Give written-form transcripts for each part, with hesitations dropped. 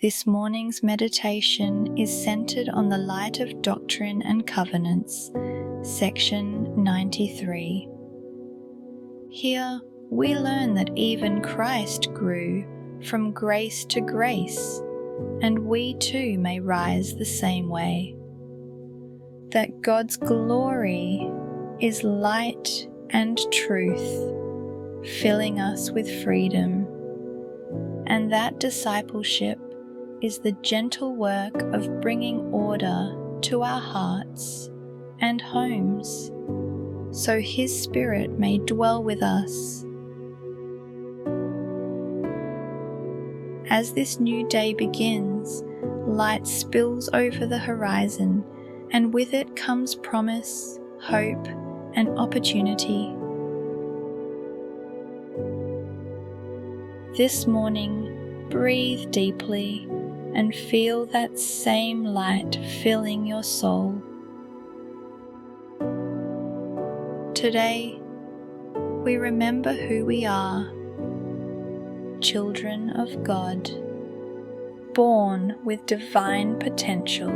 This morning's meditation is centered on the light of Doctrine and Covenants, section 93. Here we learn that even Christ grew from grace to grace, and we too may rise the same way. That God's glory is light and truth, filling us with freedom, and that discipleship is the gentle work of bringing order to our hearts and homes, so His Spirit may dwell with us. As this new day begins, light spills over the horizon, and with it comes promise, hope, and opportunity. This morning, breathe deeply and feel that same light filling your soul. Today, we remember who we are, children of God, born with divine potential,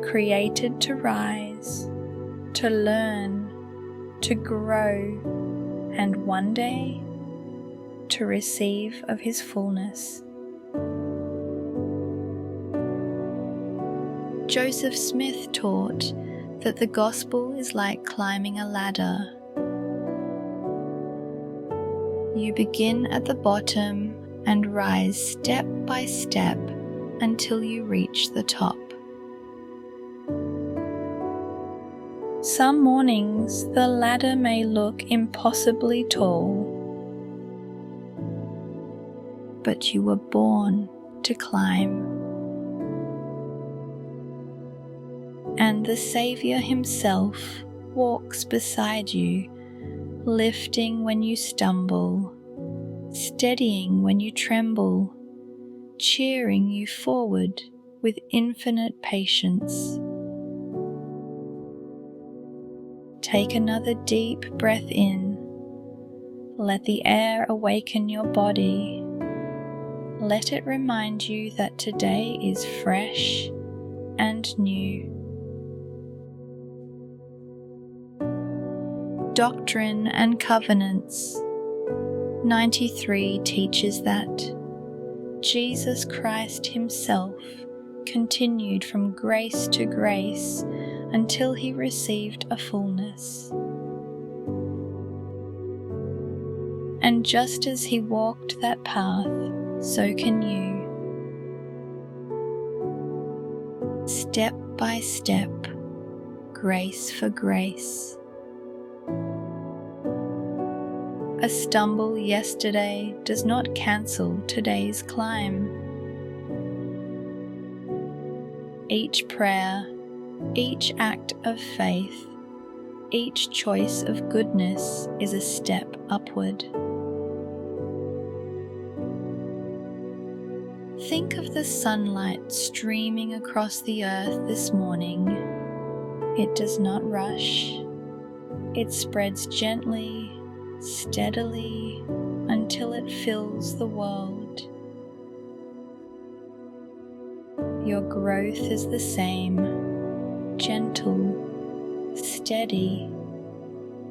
created to rise, to learn, to grow, and one day to receive of His fullness. Joseph Smith taught that the gospel is like climbing a ladder. You begin at the bottom and rise step by step until you reach the top. Some mornings the ladder may look impossibly tall, but you were born to climb. And the Saviour Himself walks beside you, lifting when you stumble, steadying when you tremble, cheering you forward with infinite patience. Take another deep breath in. Let the air awaken your body. Let it remind you that today is fresh and new. Doctrine and Covenants 93 teaches that Jesus Christ Himself continued from grace to grace until He received a fullness. And just as He walked that path, so can you. Step by step, grace for grace. A stumble yesterday does not cancel today's climb. Each prayer, each act of faith, each choice of goodness is a step upward. Think of the sunlight streaming across the earth this morning. It does not rush. It spreads gently, steadily, until it fills the world. Your growth is the same, gentle, steady,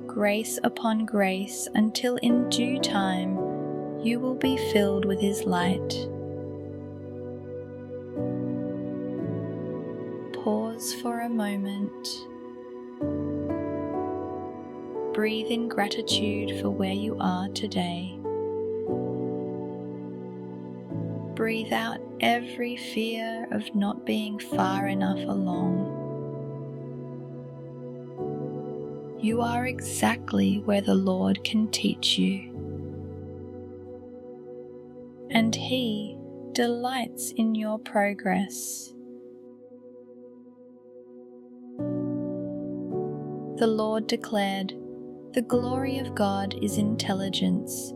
grace upon grace, until in due time you will be filled with His light. Pause for a moment. Breathe in gratitude for where you are today. Breathe out every fear of not being far enough along. You are exactly where the Lord can teach you, and He delights in your progress. The Lord declared, "The glory of God is intelligence,"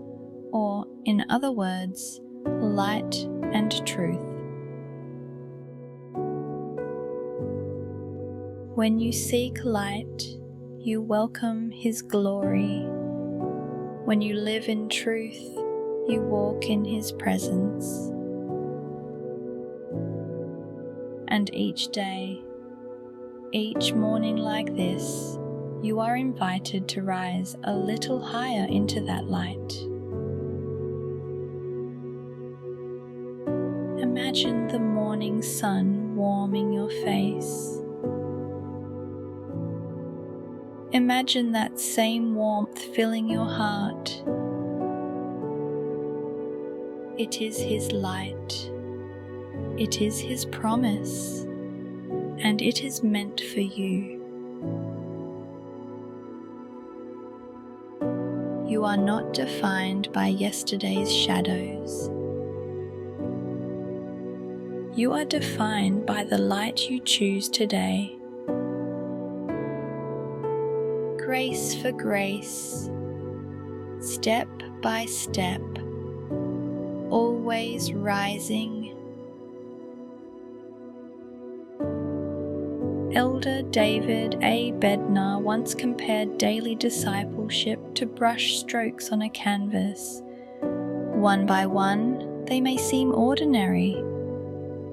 or in other words, light and truth. When you seek light, you welcome His glory. When you live in truth, you walk in His presence. And each day, each morning like this, you are invited to rise a little higher into that light. Imagine the morning sun warming your face. Imagine that same warmth filling your heart. It is His light. It is His promise, and it is meant for you. You are not defined by yesterday's shadows. You are defined by the light you choose today. Grace for grace, step by step, always rising. Elder David A. Bednar once compared daily discipleship to brush strokes on a canvas. One by one, they may seem ordinary,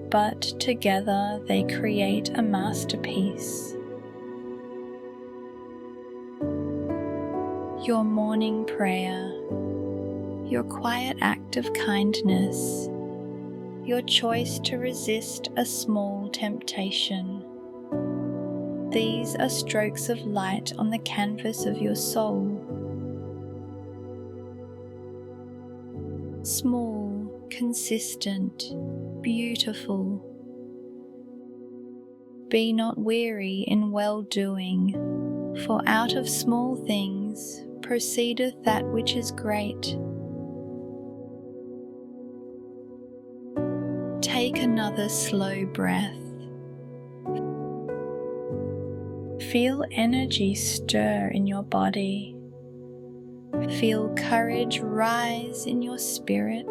but together they create a masterpiece. Your morning prayer, your quiet act of kindness, your choice to resist a small temptation. These are strokes of light on the canvas of your soul. Small, consistent, beautiful. Be not weary in well-doing, for out of small things proceedeth that which is great. Take another slow breath. Feel energy stir in your body. Feel courage rise in your spirit.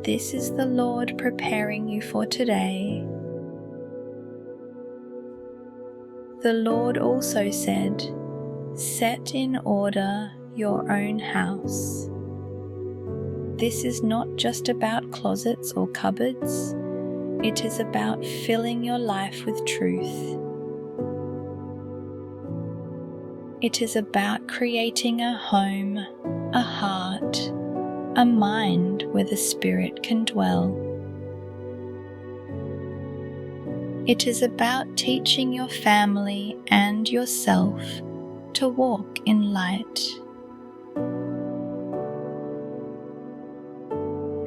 This is the Lord preparing you for today. The Lord also said, "Set in order your own house." This is not just about closets or cupboards. It is about filling your life with truth. It is about creating a home, a heart, a mind where the Spirit can dwell. It is about teaching your family and yourself to walk in light.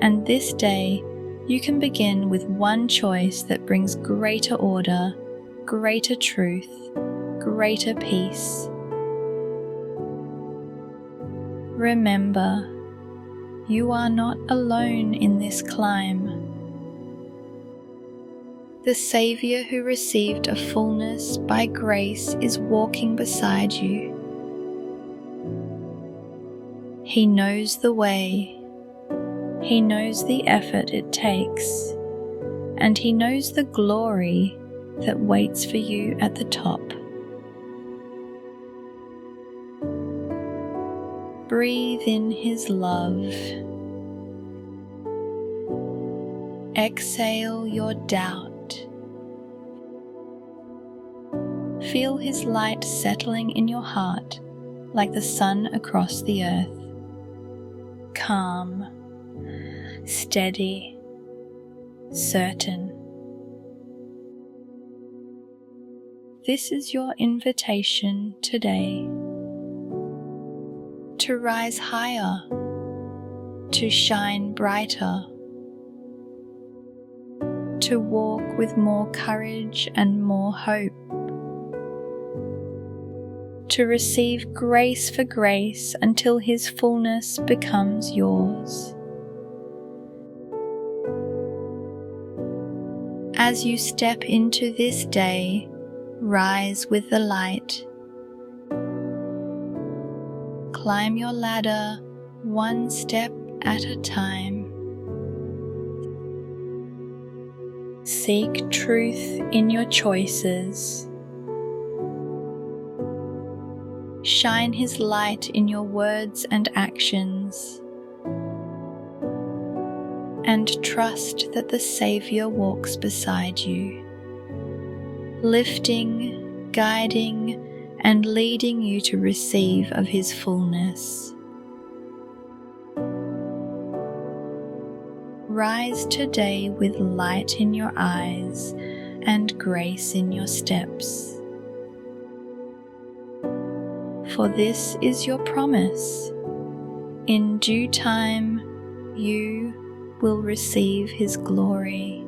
And this day, you can begin with one choice that brings greater order, greater truth, greater peace. Remember, you are not alone in this climb. The Saviour who received a fullness by grace is walking beside you. He knows the way. He knows the effort it takes, and He knows the glory that waits for you at the top. Breathe in His love. Exhale your doubt. Feel His light settling in your heart like the sun across the earth. Calm, steady, certain. This is your invitation today. To rise higher, to shine brighter, to walk with more courage and more hope, to receive grace for grace until His fullness becomes yours. As you step into this day, rise with the light. Climb your ladder one step at a time. Seek truth in your choices. Shine His light in your words and actions. and trust that the Saviour walks beside you, lifting, guiding, and leading you to receive of His fullness. Rise today with light in your eyes and grace in your steps. For this is your promise: in due time you will receive His glory.